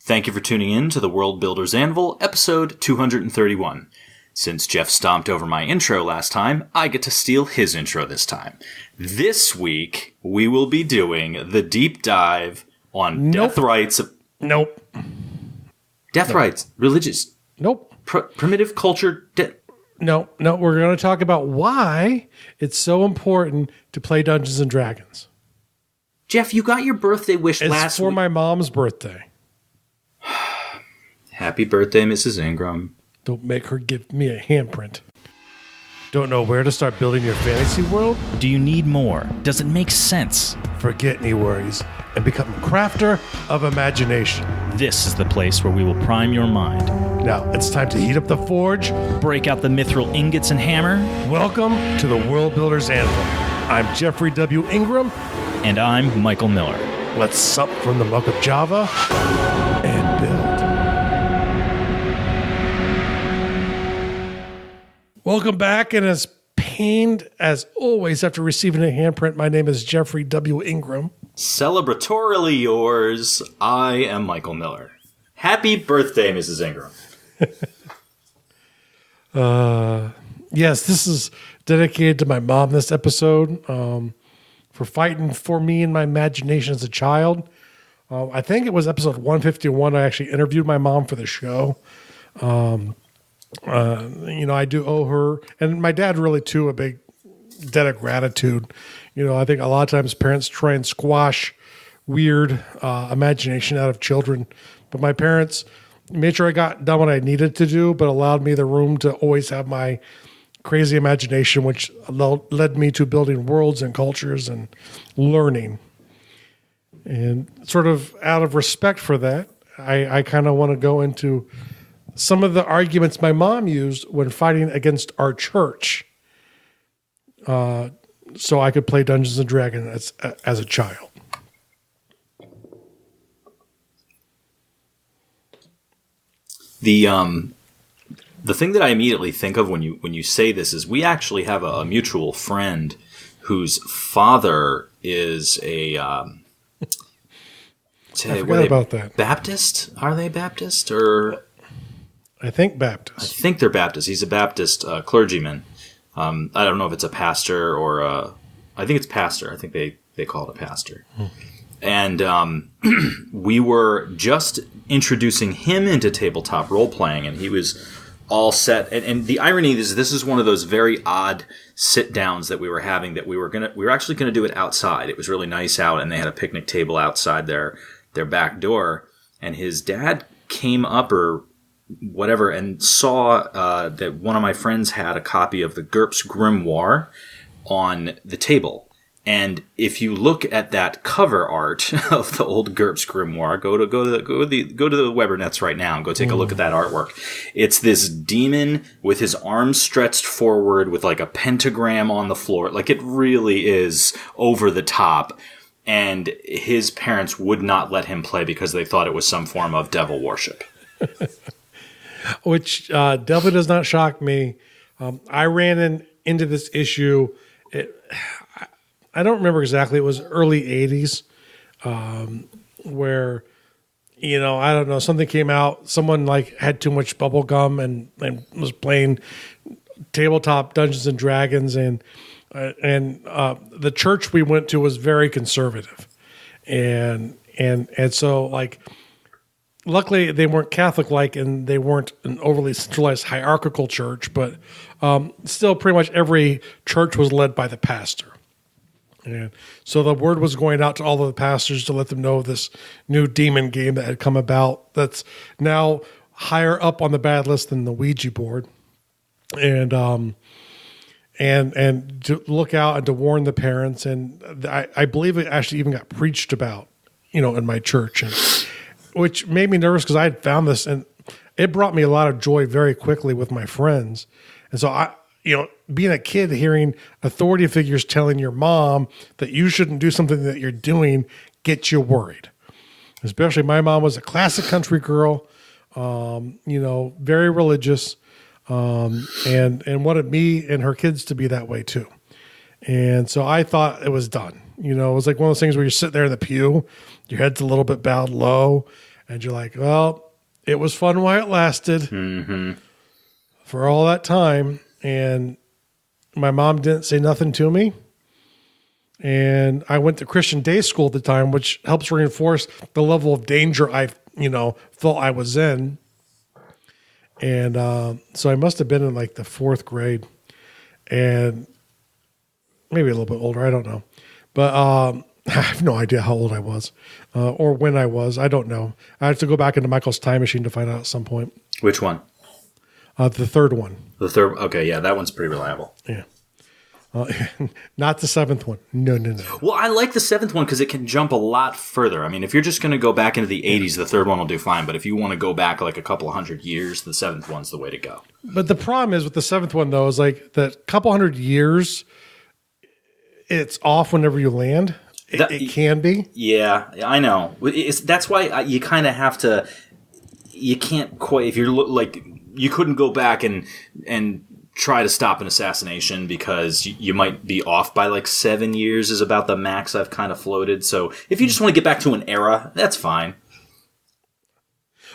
Thank you for tuning in to the World Builder's Anvil, episode 231. Since Jeff stomped over my intro last time, I get to steal his intro this time. This week, we will be doing the deep dive on death rights. Death rights, religious. Primitive culture. No, we're going to talk about why it's so important to play Dungeons and Dragons. Jeff, you got your birthday wish last week. It's for my mom's birthday. Happy birthday, Mrs. Ingram. Don't make her give me a handprint. Don't know where to start building your fantasy world? Do you need more? Does it make sense? Forget any worries and become a crafter of imagination. This is the place where we will prime your mind. Now, it's time to heat up the forge. Break out the mithril ingots and hammer. Welcome to the World Builder's Anvil. I'm Jeffrey W. Ingram. And I'm Michael Miller. Let's sup from the muck of Java and build. Welcome back, and as pained as always after receiving a handprint, my name is Jeffrey W. Ingram. Celebratorily yours, I am Michael Miller. Happy birthday, Mrs. Ingram. Yes, this is dedicated to my mom, this episode, for fighting for me and my imagination as a child. I think it was episode 151. I actually interviewed my mom for the show. I do owe her, and my dad really too, a big debt of gratitude. I think a lot of times parents try and squash weird imagination out of children, but my parents made sure I got done what I needed to do, but allowed me the room to always have my crazy imagination, which led me to building worlds and cultures and learning. And sort of out of respect for that, I kind of want to go into some of the arguments my mom used when fighting against our church, so I could play Dungeons and Dragons as a child. The thing that I immediately think of when you say this is we actually have a mutual friend whose father is a I forgot about that. Baptist? Are they Baptist or? I think Baptist. I think they're Baptist. He's a Baptist clergyman. I don't know if it's a pastor or I think it's pastor. I think they call it a pastor. And we were just introducing him into tabletop role-playing, and he was all set. And the irony is this is one of those very odd sit-downs that we were having that we were actually going to do it outside. It was really nice out, and they had a picnic table outside their back door. And his dad came up or whatever and saw that one of my friends had a copy of the GURPS Grimoire on the table. And if you look at that cover art of the old GURPS Grimoire, go to the Webernets right now and go take a look at that artwork. It's this demon with his arms stretched forward with like a pentagram on the floor. Like it really is over the top. And his parents would not let him play because they thought it was some form of devil worship. Which definitely does not shock me. I ran into this issue. I don't remember exactly. It was early 80s where, I don't know, something came out. Someone had too much bubble gum and was playing tabletop Dungeons and Dragons. And the church we went to was very conservative. And so luckily, they weren't Catholic-like, and they weren't an overly centralized hierarchical church, but still pretty much every church was led by the pastor. And so the word was going out to all of the pastors to let them know this new demon game that had come about that's now higher up on the bad list than the Ouija board. And to look out and to warn the parents. And I believe it actually even got preached about, in my church. And which made me nervous because I had found this, and it brought me a lot of joy very quickly with my friends. And so being a kid, hearing authority figures telling your mom that you shouldn't do something that you're doing gets you worried. Especially my mom was a classic country girl, very religious, and wanted me and her kids to be that way too. And so I thought it was done. It was like one of those things where you sit there in the pew, your head's a little bit bowed low, And you're like, well, it was fun while it lasted for all that time. And my mom didn't say nothing to me. And I went to Christian day school at the time, which helps reinforce the level of danger I, thought I was in. And so I must have been in like the 4th grade and maybe a little bit older. I don't know. But I have no idea how old I was or when I was. I don't know. I have to go back into Michael's time machine to find out at some point. Which one? The 3rd one. The 3rd. Okay, yeah, that one's pretty reliable. Yeah. Not the 7th one. No. Well, I like the 7th one because it can jump a lot further. I mean, if you're just going to go back into the 80s, the 3rd one will do fine. But if you want to go back like a couple of 100 years, the 7th one's the way to go. But the problem is with the 7th one, though, is like that couple 100 years, it's off whenever you land. It can be. Yeah, I know. That's why you kind of have to. You can't quite. If you're like, you couldn't go back and try to stop an assassination because you might be off by like 7 years is about the max I've kind of floated. So if you just want to get back to an era, that's fine.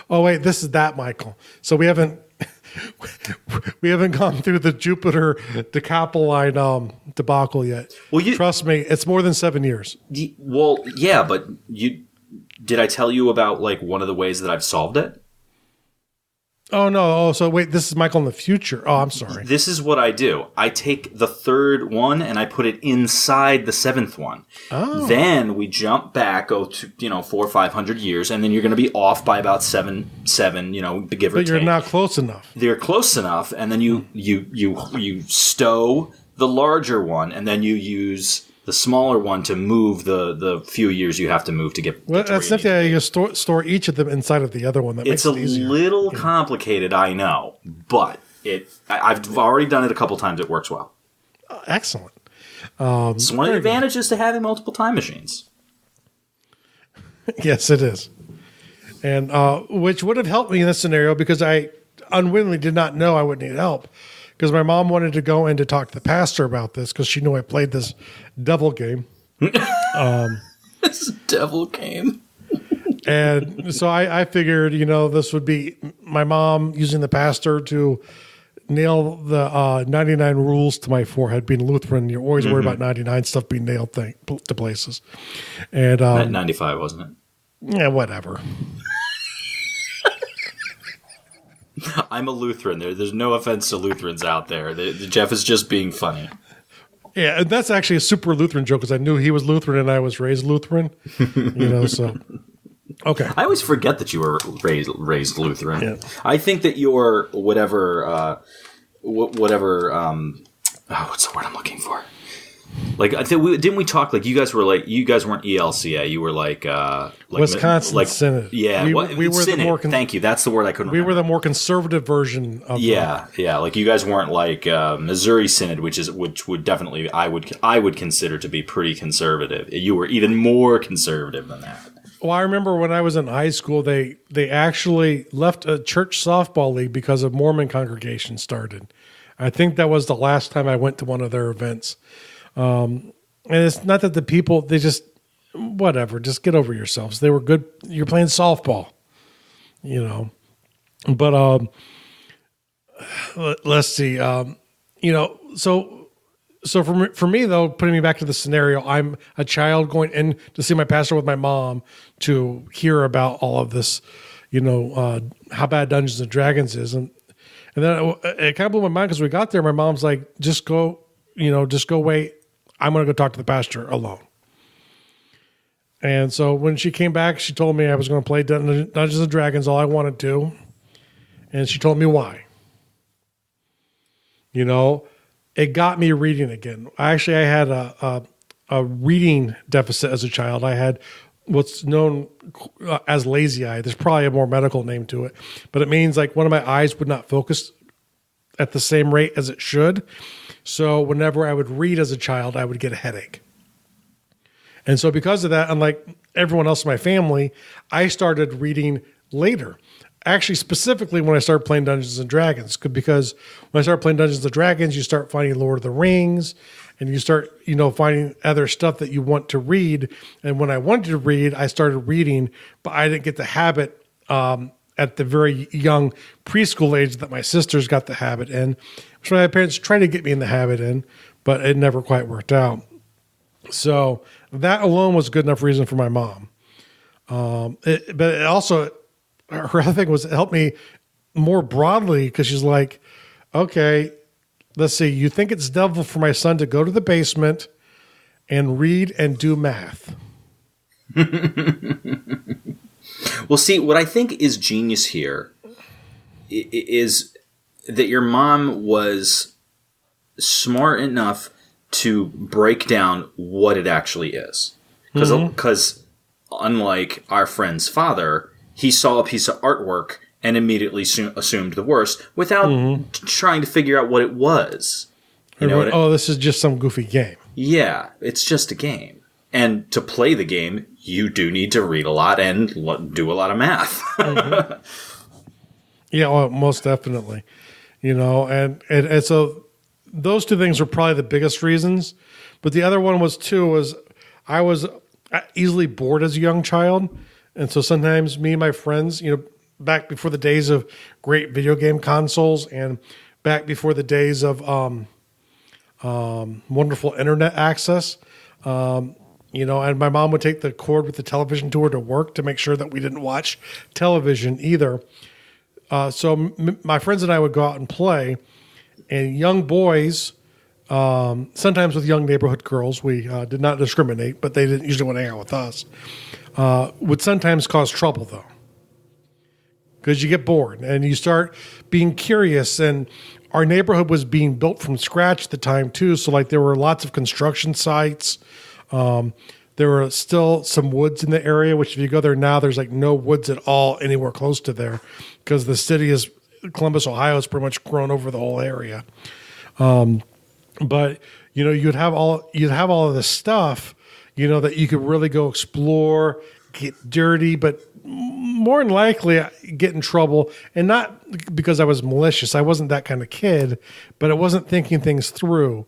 Oh wait, this is that Michael. So we haven't gone through the Jupiter Decapoline debacle yet. Well, trust me, it's more than 7 years. Well, yeah, but did I tell you about like one of the ways that I've solved it? Oh, no. Oh, so wait, this is Michael in the future. Oh, I'm sorry. This is what I do. I take the 3rd one and I put it inside the 7th one. Oh. Then we jump back, go to, 400 or 500 years, and then you're going to be off by about seven, give or take. But you're not close enough. They're close enough, and then you stow the larger one, and then you use the smaller one to move the few years you have to move to get. Well, that's not how you store each of them inside of the other one. That makes it easier. It's a little complicated, I know, but I've already done it a couple times. It works well. Excellent. It's one of the advantages to having multiple time machines. Yes, it is, and which would have helped me in this scenario because I unwittingly did not know I would need help. Because my mom wanted to go in to talk to the pastor about this because she knew I played this devil game. This devil game. And so I figured, this would be my mom using the pastor to nail the 99 rules to my forehead. Being Lutheran, you're always worried about 99 stuff being nailed to places. And 95, wasn't it? Yeah, whatever. I'm a Lutheran. There's no offense to Lutherans out there. Jeff is just being funny. Yeah, and that's actually a super Lutheran joke because I knew he was Lutheran and I was raised Lutheran. So okay. I always forget that you were raised Lutheran. Yeah. I think that you're whatever. What's the word I'm looking for? Like I think didn't we talk like you guys weren't ELCA, you were like Wisconsin Synod. Yeah, we were Synod. the more Thank you. That's the word I couldn't remember. We were the more conservative version of Yeah. Like you guys weren't like Missouri Synod, which would definitely I would consider to be pretty conservative. You were even more conservative than that. Well, I remember when I was in high school, they actually left a church softball league because a Mormon congregation started. I think that was the last time I went to one of their events. And it's not that the people, they just, whatever, just get over yourselves. They were good. You're playing softball, but, let's see, so for me though, putting me back to the scenario, I'm a child going in to see my pastor with my mom to hear about all of this, how bad Dungeons and Dragons is. And then it kind of blew my mind because we got there, my mom's like, just go wait. I'm going to go talk to the pastor alone. And so when she came back, she told me I was going to play Dungeons and Dragons all I wanted to. And she told me why. It got me reading again. I had a reading deficit as a child. I had what's known as lazy eye. There's probably a more medical name to it. But it means like one of my eyes would not focus at the same rate as it should. So whenever I would read as a child, I would get a headache. And so because of that, unlike everyone else in my family, I started reading later. Actually, specifically when I started playing Dungeons and Dragons, because when I started playing Dungeons and Dragons, you start finding Lord of the Rings, and you start, finding other stuff that you want to read. And when I wanted to read, I started reading, but I didn't get the habit at the very young preschool age that my sisters got the habit in, which my parents tried to get me in the habit in, but it never quite worked out. So that alone was a good enough reason for my mom. But it also, her other thing was it helped me more broadly because she's like, okay, let's see, you think it's devil for my son to go to the basement and read and do math. Well, see, what I think is genius here is that your mom was smart enough to break down what it actually is. Because unlike our friend's father, he saw a piece of artwork and immediately assumed the worst without trying to figure out what it was. This is just some goofy game. Yeah, it's just a game. And to play the game, you do need to read a lot and do a lot of math. Yeah, well, most definitely. And so those two things were probably the biggest reasons. But the other one was I was easily bored as a young child. And so sometimes me and my friends, back before the days of great video game consoles and back before the days of wonderful internet access, and my mom would take the cord with the television to her to work to make sure that we didn't watch television either. So my friends and I would go out and play, and young boys, sometimes with young neighborhood girls, we did not discriminate, but they didn't usually want to hang out with us, would sometimes cause trouble though. Because you get bored and you start being curious, and our neighborhood was being built from scratch at the time too. So like there were lots of construction sites. There were still some woods in the area, which if you go there now, there's like no woods at all anywhere close to there because the city is Columbus, Ohio is pretty much grown over the whole area. But you'd have all of this stuff, that you could really go explore, get dirty, but more than likely get in trouble, and not because I was malicious. I wasn't that kind of kid, but I wasn't thinking things through.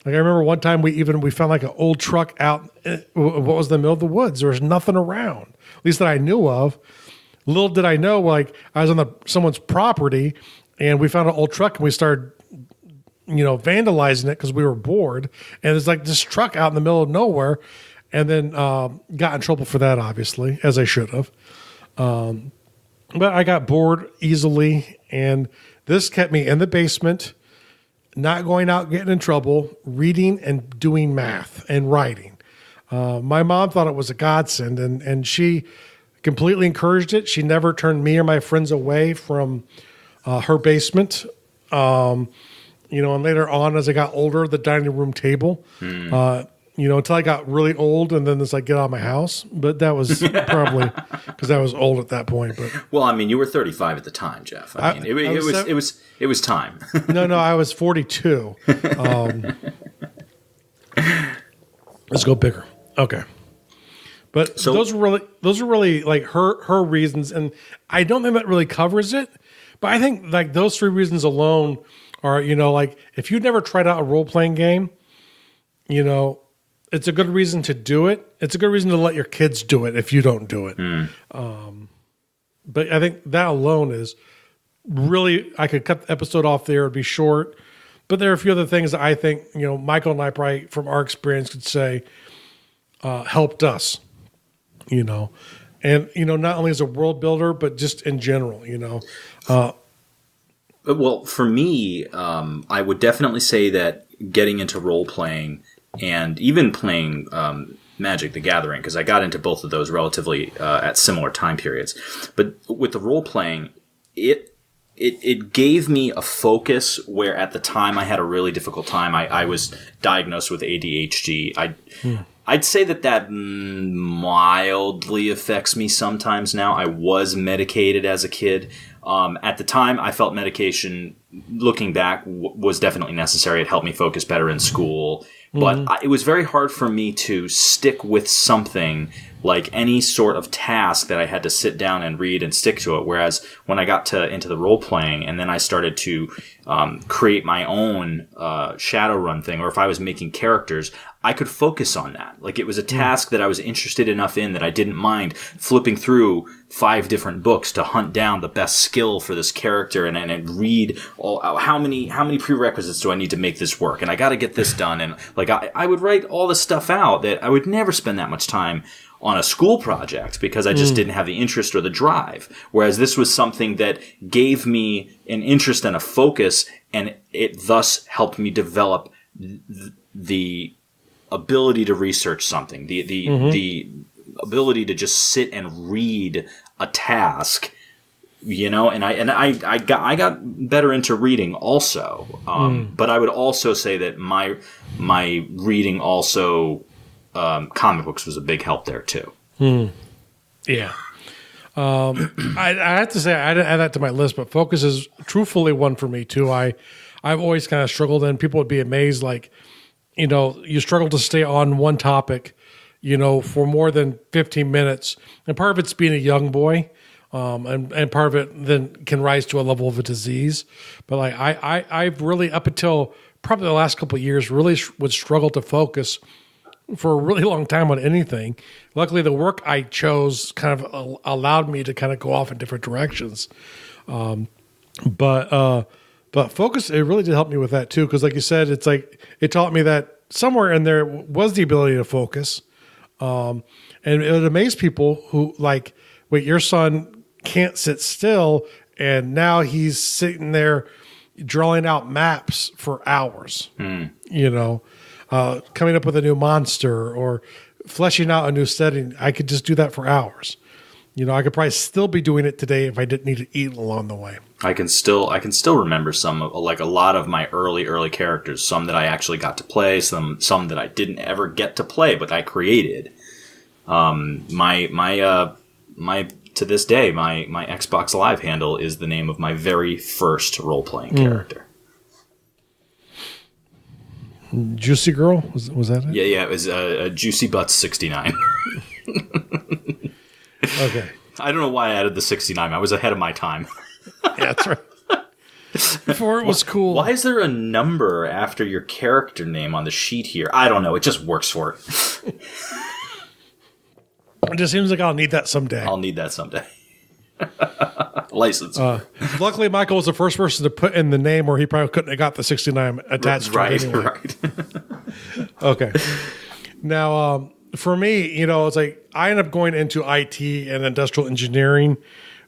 Like I remember one time we found like an old truck out. What was the middle of the woods? There was nothing around, at least that I knew of. Little did I know, like I was on someone's property, and we found an old truck, and we started, vandalizing it because we were bored. And it's like this truck out in the middle of nowhere, and then got in trouble for that, obviously, as I should have. But I got bored easily, and this kept me in the basement, not going out, getting in trouble, reading and doing math and writing. My mom thought it was a godsend, and she completely encouraged it. She never turned me or my friends away from her basement. And later on, as I got older, the dining room table, until I got really old, and then it's like, get out of my house. But that was probably because I was old at that point. But well, I mean, you were 35 at the time, Jeff. It was time. No, I was 42. Let's go bigger. Okay. But so, those are really like her reasons, and I don't think that really covers it. But I think like those three reasons alone are, like if you've never tried out a role-playing game, it's a good reason to do it. It's a good reason to let your kids do it if you don't do it. But I think that alone is really, I could cut the episode off there. It'd be short. But there are a few other things that I think, Michael and I probably from our experience could say helped us, And, not only as a world builder, but just in general, Well, for me, I would definitely say that getting into role-playing and even playing Magic the Gathering, because I got into both of those relatively at similar time periods. But with the role-playing, it gave me a focus where at the time I had a really difficult time. I was diagnosed with ADHD. I'd say that mildly affects me sometimes now. I was medicated as a kid. At the time, I felt medication, looking back, was definitely necessary. It helped me focus better in school. But it was very hard for me to stick with something like any sort of task that I had to sit down and read and stick to it. Whereas when I got into the role playing, and then I started to create my own Shadowrun thing, or if I was making characters, I could focus on that. Like, it was a task that I was interested enough in that I didn't mind flipping through 5 different books to hunt down the best skill for this character and read how many prerequisites do I need to make this work, and I got to get this done. And like I would write all this stuff out that I would never spend that much time on a school project because I just didn't have the interest or the drive. Whereas this was something that gave me an interest and a focus, and it thus helped me develop the ability to research something, the ability to just sit and read a task, you know. And I got better into reading also. But I would also say that my reading also, comic books was a big help there too. Yeah. I have to say, I didn't add that to my list, but focus is truthfully one for me too. I've always kind of struggled, and people would be amazed, like, you know, you struggle to stay on one topic, you know, for more than 15 minutes. And part of it's being a young boy, and part of it then can rise to a level of a disease. But like I've really, up until probably the last couple of years, really would struggle to focus for a really long time on anything. Luckily, the work I chose kind of allowed me to kind of go off in different directions. But focus, it really did help me with that too. Because like you said, it's like, it taught me that somewhere in there was the ability to focus. And it would amaze people who like, wait, your son can't sit still, and now he's sitting there drawing out maps for hours, you know, coming up with a new monster or fleshing out a new setting. I could just do that for hours. You know, I could probably still be doing it today if I didn't need to eat along the way. I can still remember some, like a lot of my early characters, some that I actually got to play, some that I didn't ever get to play, but I created. To this day, my Xbox Live handle is the name of my very first role-playing character. Juicy Girl? Was that it? Yeah, it was Juicy Butts 69. Okay. I don't know why I added the 69. I was ahead of my time. Yeah, that's right. Before it was cool. Why is there a number after your character name on the sheet here? I don't know. It just works for it. It just seems like I'll need that someday. License. Luckily, Michael was the first person to put in the name, or he probably couldn't have got the 69 attached to it anyway. Right. Okay. Now, for me, you know, it's like I end up going into IT and industrial engineering,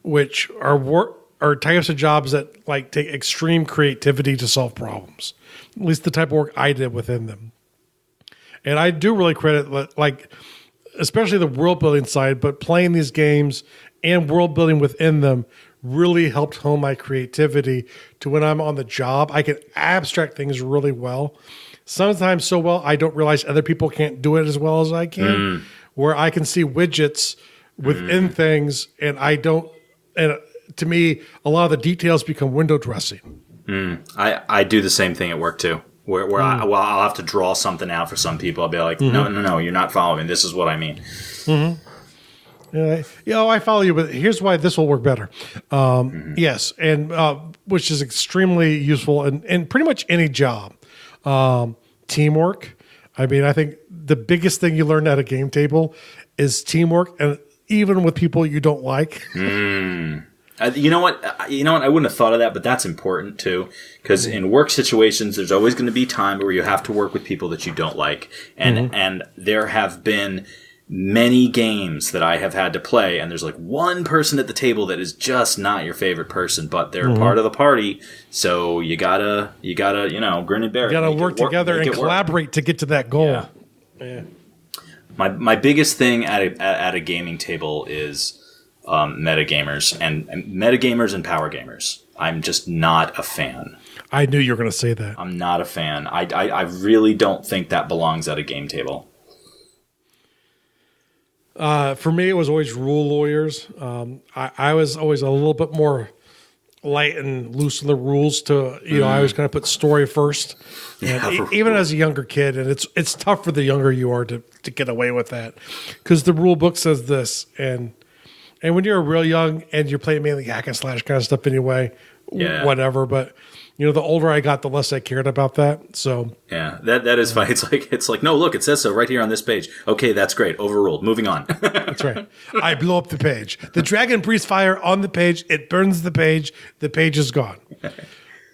which are types of jobs that like take extreme creativity to solve problems. At least the type of work I did within them. And I do really credit, like, especially the world building side, but playing these games and world building within them really helped hone my creativity to when I'm on the job, I can abstract things really well. Sometimes so well, I don't realize other people can't do it as well as I can, where I can see widgets within things and I don't, and to me, a lot of the details become window dressing. I do the same thing at work too. Where I'll have to draw something out for some people. I'll be like, no, you're not following. This is what I mean. I follow you, but here's why this will work better. Yes, and which is extremely useful in pretty much any job. Teamwork. I mean, I think the biggest thing you learn at a game table is teamwork, and even with people you don't like. You know what? I wouldn't have thought of that, but that's important too. Because in work situations, there's always going to be time where you have to work with people that you don't like. And there have been many games that I have had to play, and there's like one person at the table that is just not your favorite person, but they're part of the party. So you gotta, grin and bear it. You gotta work together and collaborate to get to that goal. Yeah. My biggest thing at a gaming table is metagamers and power gamers. I'm just not a fan. I knew you were going to say that. I'm not a fan. I really don't think that belongs at a game table. For me, it was always rule lawyers. I was always a little bit more light and loose in the rules to, I always kind of put story first. And even as a younger kid, and it's tough for the younger you are to get away with that because the rule book says this. And when you're real young and you're playing mainly hack and slash kind of stuff anyway, whatever. But the older I got, the less I cared about that. So yeah, that is fine. It's like no, look, it says so right here on this page. Okay, that's great. Overruled. Moving on. That's right. I blow up the page. The dragon breathes fire on the page. It burns the page. The page is gone.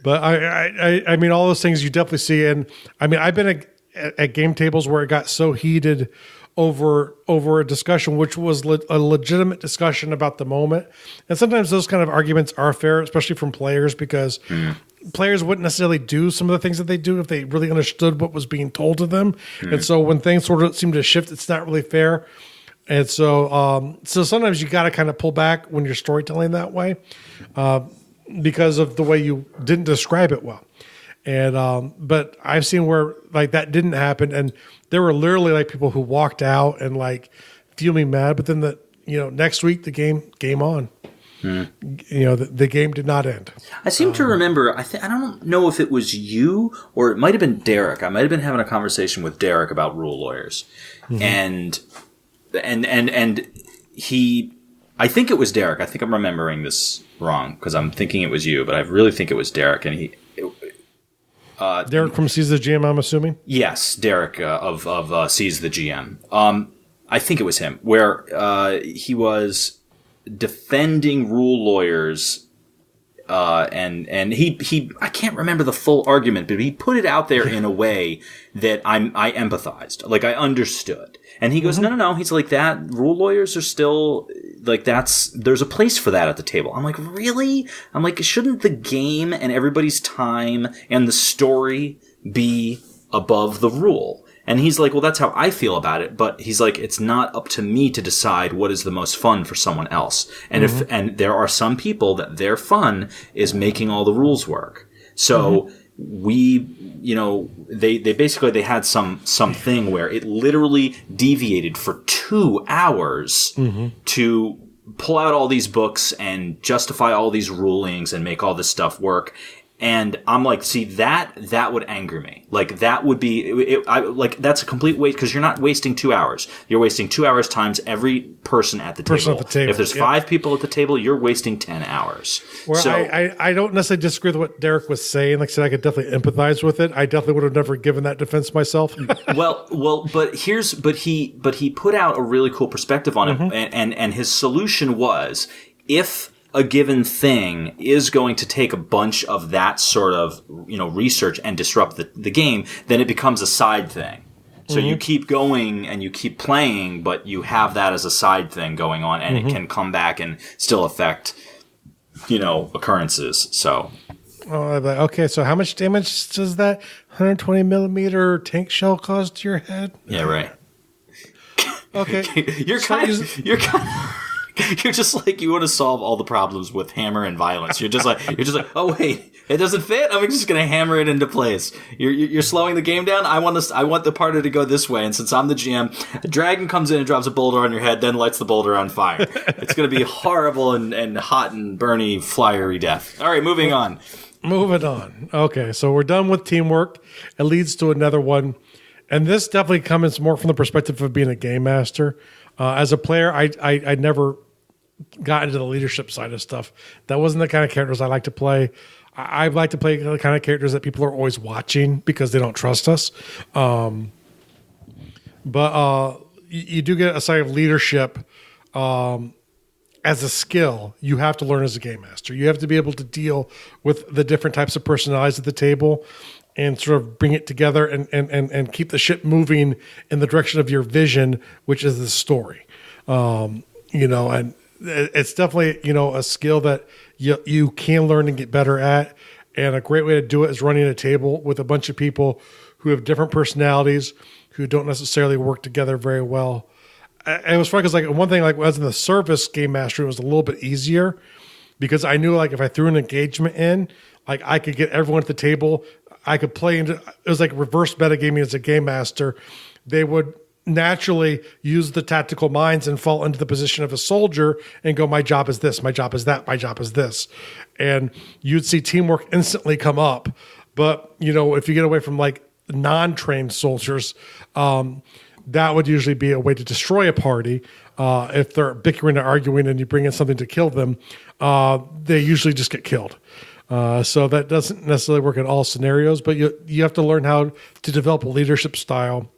But I mean, all those things you definitely see. And I mean, I've been at game tables where it got so heated over a discussion, which was a legitimate discussion about the moment. And sometimes those kind of arguments are fair, especially from players, because players wouldn't necessarily do some of the things that they do if they really understood what was being told to them. And so when things sort of seem to shift, it's not really fair. And so sometimes you got to kind of pull back when you're storytelling that way because of the way you didn't describe it well. And but I've seen where like that didn't happen, and there were literally like people who walked out and like fuming mad. But then next week the game on. The game did not end. I seem to remember. I don't know if it was you or it might have been Derek. I might have been having a conversation with Derek about rule lawyers, and he. I think it was Derek. I think I'm remembering this wrong because I'm thinking it was you, but I really think it was Derek, and he. Derek from Seize the GM, I'm assuming? Yes, Derek of Seize the GM. I think it was him, where he was defending rule lawyers, and he I can't remember the full argument, but he put it out there in a way that I empathized, like I understood. And he goes, no. He's like, that rule lawyers are still like there's a place for that at the table. I'm like, really? I'm like, shouldn't the game and everybody's time and the story be above the rule? And he's like, well, that's how I feel about it. But he's like, it's not up to me to decide what is the most fun for someone else. And and there are some people that their fun is making all the rules work. So they basically had something where it literally deviated for 2 hours to pull out all these books and justify all these rulings and make all this stuff work. And I'm like, see, that would anger me. Like, that would be, that's a complete waste, because you're not wasting 2 hours. You're wasting 2 hours times every person at the table. If there's 5 people at the table, you're wasting 10 hours. Where so, I don't necessarily disagree with what Derek was saying. Like I said, I could definitely empathize with it. I definitely would have never given that defense myself. but he put out a really cool perspective on it, and his solution was, if a given thing is going to take a bunch of that sort of, research and disrupt the game, then it becomes a side thing. So you keep going and you keep playing, but you have that as a side thing going on, and it can come back and still affect, occurrences. So. Okay, so how much damage does that 120 millimeter tank shell cause to your head? Yeah, right. Okay. You're just like, you want to solve all the problems with hammer and violence. You're just like, oh wait, it doesn't fit. I'm just going to hammer it into place. You're slowing the game down. I want the party to go this way. And since I'm the GM, a dragon comes in and drops a boulder on your head, then lights the boulder on fire. It's going to be horrible and hot and burny, flyery death. All right, moving on. Moving on. Okay, so we're done with teamwork. It leads to another one. And this definitely comes more from the perspective of being a game master. As a player, I never got into the leadership side of stuff. That wasn't the kind of characters I like to play. I like to play the kind of characters that people are always watching because they don't trust us. But you do get a side of leadership as a skill you have to learn as a game master. You have to be able to deal with the different types of personalities at the table and sort of bring it together and keep the ship moving in the direction of your vision, which is the story. And it's definitely, a skill that you can learn and get better at. And a great way to do it is running a table with a bunch of people who have different personalities, who don't necessarily work together very well. And it was fun because, like, one thing, like, as in the service game mastery, it was a little bit easier because I knew, like, if I threw an engagement in, like, I could get everyone at the table. I could play into, it was like reverse metagaming as a game master. They would naturally use the tactical minds and fall into the position of a soldier and go, my job is this, my job is that, my job is this. And you'd see teamwork instantly come up. But, if you get away from like non-trained soldiers, that would usually be a way to destroy a party. If they're bickering or arguing and you bring in something to kill them, they usually just get killed. So that doesn't necessarily work in all scenarios, but you have to learn how to develop a leadership style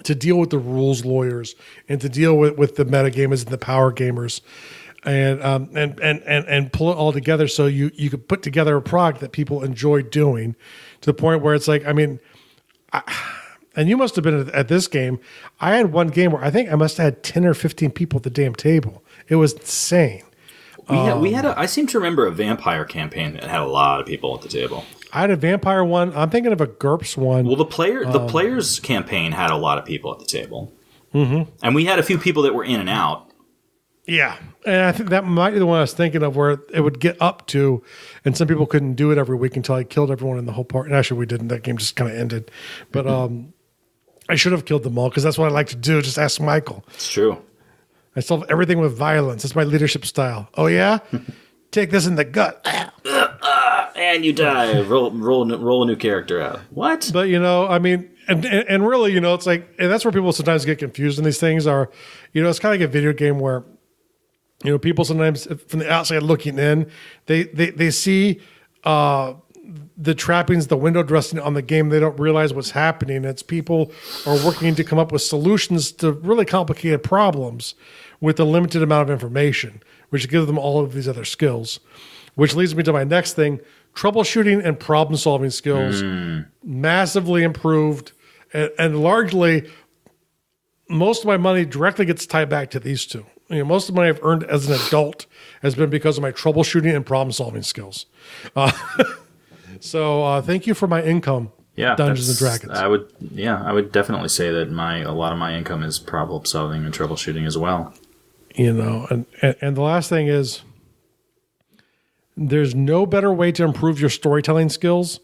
to deal with the rules lawyers and to deal with the metagamers and the power gamers, and pull it all together so you could put together a product that people enjoy doing, to the point where it's like, and you must have been at this game. I had one game where I think I must have had 10 or 15 people at the damn table. It was insane. We had I seem to remember a vampire campaign that had a lot of people at the table. I had a vampire one. I'm thinking of a GURPS one. Well, the players campaign had a lot of people at the table. Mm-hmm. And we had a few people that were in and out. Yeah. And I think that might be the one I was thinking of, where it would get up to, and some people couldn't do it every week until I killed everyone in the whole party. And actually, we didn't. That game just kind of ended. But I should have killed them all, because that's what I like to do. Just ask Michael. It's true. I solve everything with violence. That's my leadership style. Oh, yeah? Take this in the gut. And you die. Roll a new character out. What? But, and really, it's like, and that's where people sometimes get confused in these things are, it's kind of like a video game where, people sometimes from the outside looking in, they see the trappings, the window dressing on the game. They don't realize what's happening. It's people are working to come up with solutions to really complicated problems with a limited amount of information, which gives them all of these other skills, which leads me to my next thing. Troubleshooting and problem-solving skills massively improved, and largely most of my money directly gets tied back to these two. Most of the money I've earned as an adult has been because of my troubleshooting and problem-solving skills. So thank you for my income, Dungeons and Dragons. I would definitely say that a lot of my income is problem-solving and troubleshooting as well. And the last thing is, there's no better way to improve your storytelling skills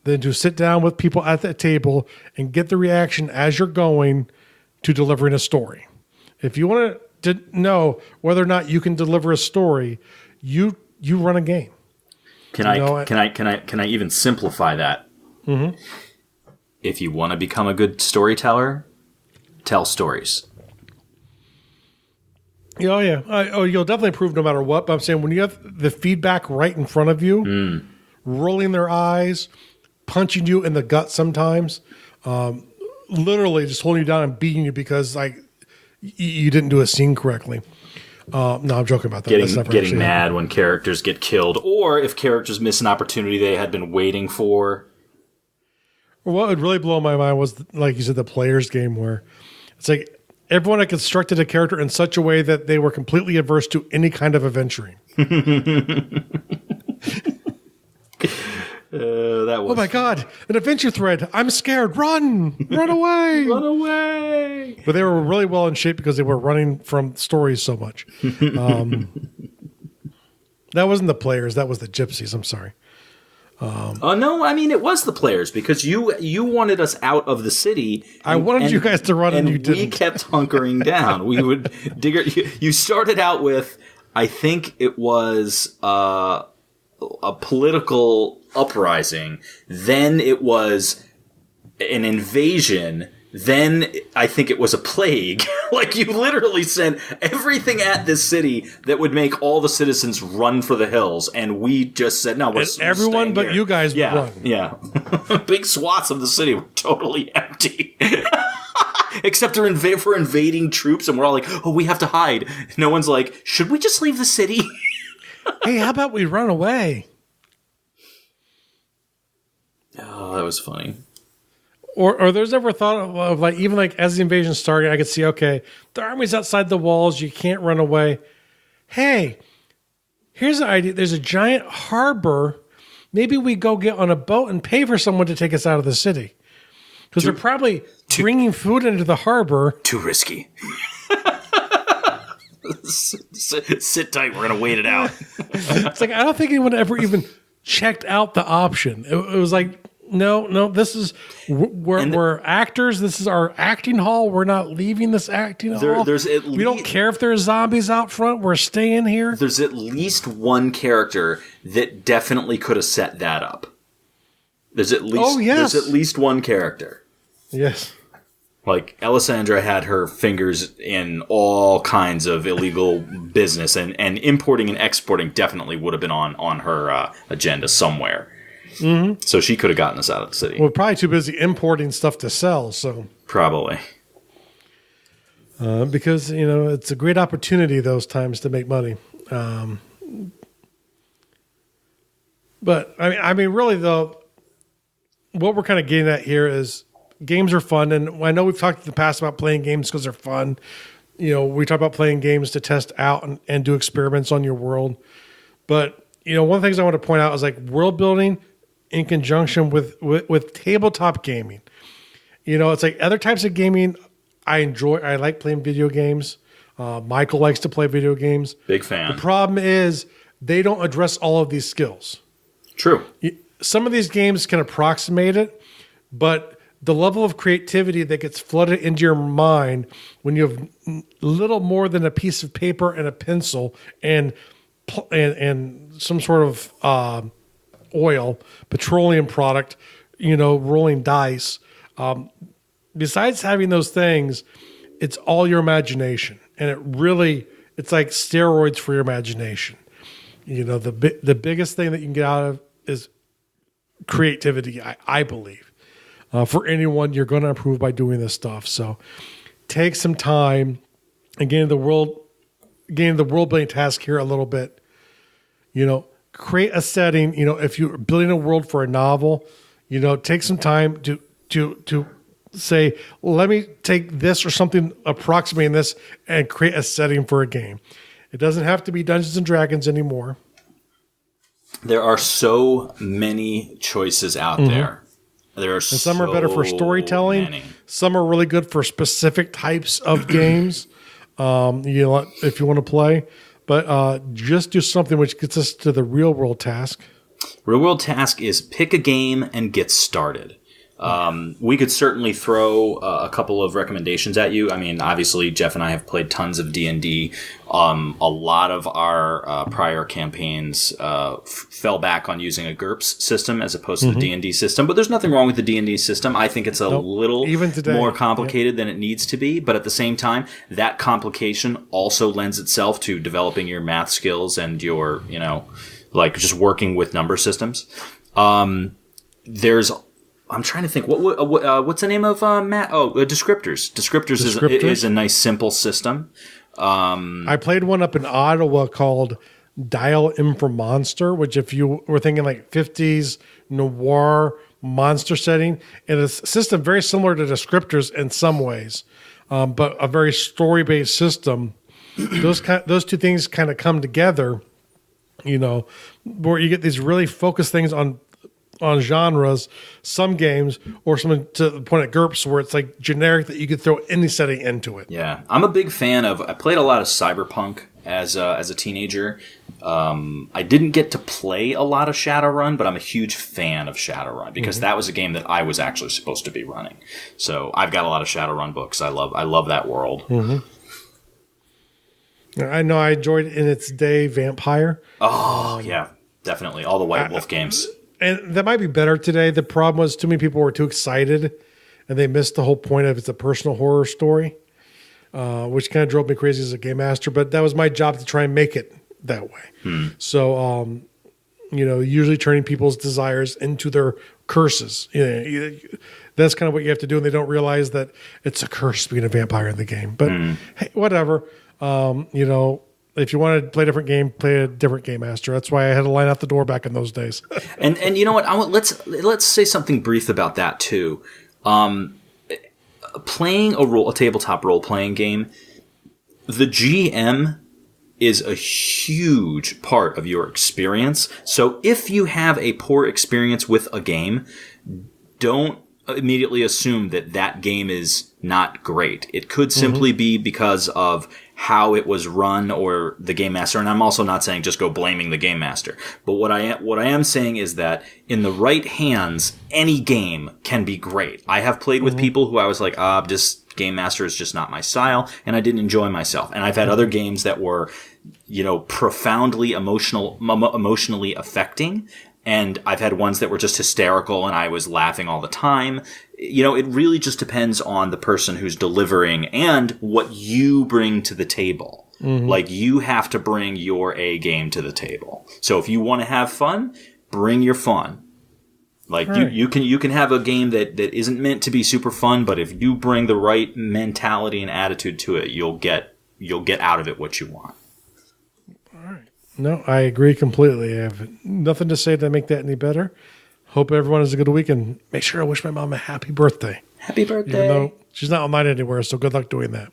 than to sit down with people at the table and get the reaction as you're going to delivering a story. If you want to know whether or not you can deliver a story, you run a game. Can I even simplify that? Mm-hmm. If you want to become a good storyteller, tell stories. Oh, yeah. You'll definitely improve no matter what. But I'm saying when you have the feedback right in front of you, rolling their eyes, punching you in the gut sometimes, literally just holding you down and beating you because you didn't do a scene correctly. No, I'm joking about that. Getting mad when characters get killed, or if characters miss an opportunity they had been waiting for. What would really blow my mind was, like you said, the players game, where it's like everyone had constructed a character in such a way that they were completely averse to any kind of adventuring. Oh my God, an adventure thread. I'm scared. Run away. Run away. But they were really well in shape because they were running from stories so much. That wasn't the players. That was the gypsies. I'm sorry. No, I mean, it was the players, because you wanted us out of the city. I wanted you guys to run, and you didn't. We kept hunkering down. We would you started out with, I think it was a political uprising. Then it was an invasion. Then I think it was a plague. Like, you literally sent everything at this city that would make all the citizens run for the hills, and we just said, no, we're everyone but here. you guys would run. Yeah. Big swaths of the city were totally empty. Except for invading troops, and we're all like, oh, we have to hide. No one's like, should we just leave the city? Hey, how about we run away? Oh, that was funny. Or there's ever thought of like, even like as the invasion started, I could see, okay, the army's outside the walls. You can't run away. Hey, here's an idea. There's a giant harbor. Maybe we go get on a boat and pay for someone to take us out of the city. Because they're probably bringing food into the harbor. Too risky. Sit tight. We're going to wait it out. It's like, I don't think anyone ever even checked out the option. It was like, No. This is we're actors. This is our acting hall. We're not leaving this acting hall. We don't care if there's zombies out front. We're staying here. There's at least one character that definitely could have set that up. There's at least one character. Yes. Like, Alessandra had her fingers in all kinds of illegal business, and importing and exporting definitely would have been on her agenda somewhere. Mm-hmm. So she could have gotten us out of the city. We're probably too busy importing stuff to sell, so. Probably. Because, it's a great opportunity those times to make money. But, I mean, really, though, what we're kind of getting at here is games are fun. And I know we've talked in the past about playing games because they're fun. We talk about playing games to test out and do experiments on your world. But, one of the things I want to point out is like world building in conjunction with tabletop gaming. It's like other types of gaming I enjoy. I like playing video games. Michael likes to play video games. Big fan. The problem is they don't address all of these skills. True. Some of these games can approximate it, but the level of creativity that gets flooded into your mind when you have little more than a piece of paper and a pencil and some sort of oil, petroleum product, rolling dice. Besides having those things, it's all your imagination. And it's like steroids for your imagination. The biggest thing that you can get out of is creativity, I believe. For anyone, you're going to improve by doing this stuff. So take some time and get into the world building task here a little bit. Create a setting. If you're building a world for a novel, take some time to say, let me take this or something approximating this and create a setting for a game. It doesn't have to be Dungeons and Dragons anymore. There are so many choices out there. There are some are better for storytelling. Many. Some are really good for specific types of games. If you want to play, but just do something which gets us to the real world task. Real world task is pick a game and get started. We could certainly throw a couple of recommendations at you. I mean, obviously, Jeff and I have played tons of D&D. A lot of our prior campaigns fell back on using a GURPS system as opposed to the D&D system. But there's nothing wrong with the D&D system. I think it's a little more complicated than it needs to be. But at the same time, that complication also lends itself to developing your math skills and your, just working with number systems. I'm trying to think. What's the name of Matt? Oh, Descriptors. Descriptors is a nice, simple system. I played one up in Ottawa called Dial M for Monster, which if you were thinking like 50s noir monster setting, and it's a system very similar to Descriptors in some ways, but a very story-based system. Those two things kind of come together, where you get these really focused things on genres, some games, or some to the point at GURPS where it's like generic that you could throw any setting into it. Yeah, I'm a big fan of. I played a lot of Cyberpunk as a teenager. I didn't get to play a lot of Shadowrun, but I'm a huge fan of Shadowrun because that was a game that I was actually supposed to be running. So I've got a lot of Shadowrun books. I love that world. I know I enjoyed in its day Vampire. Oh yeah, definitely all the White Wolf games. And that might be better today. The problem was too many people were too excited and they missed the whole point of it's a personal horror story, which kind of drove me crazy as a game master. But that was my job to try and make it that way. So, usually turning people's desires into their curses. That's kind of what you have to do. And they don't realize that it's a curse being a vampire in the game. But hey, whatever. If you want to play a different game, play a different game master. That's why I had to line out the door back in those days. and you know what? Let's say something brief about that too. Playing a tabletop role playing game, the GM is a huge part of your experience. So if you have a poor experience with a game, don't immediately assume that game is not great. It could simply be because of how it was run or the game master. And I'm also not saying just go blaming the game master. But what I am saying is that in the right hands, any game can be great. I have played with people who I was like, this game master is just not my style, and I didn't enjoy myself. And I've had other games that were, profoundly emotionally affecting. And I've had ones that were just hysterical and I was laughing all the time. It really just depends on the person who's delivering and what you bring to the table. Like, you have to bring your A game to the table. So if you want to have fun, bring your fun. Like, right. you can have a game that isn't meant to be super fun, but if you bring the right mentality and attitude to it, you'll get out of it what you want. No, I agree completely. I have nothing to say to make that any better. Hope everyone has a good week, and make sure I wish my mom a happy birthday. Happy birthday. Even though she's not on mine anywhere, so good luck doing that.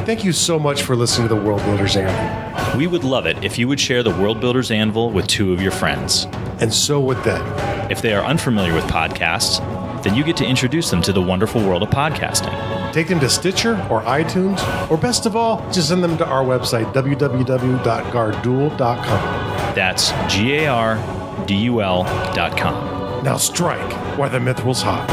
Thank you so much for listening to the World Builders Anvil. We would love it if you would share the World Builders Anvil with 2 of your friends. And so would they. If they are unfamiliar with podcasts, then you get to introduce them to the wonderful world of podcasting. Take them to Stitcher or iTunes, or best of all, just send them to our website, www.gardul.com. That's GARDUL.com. Now strike while the mithril's hot.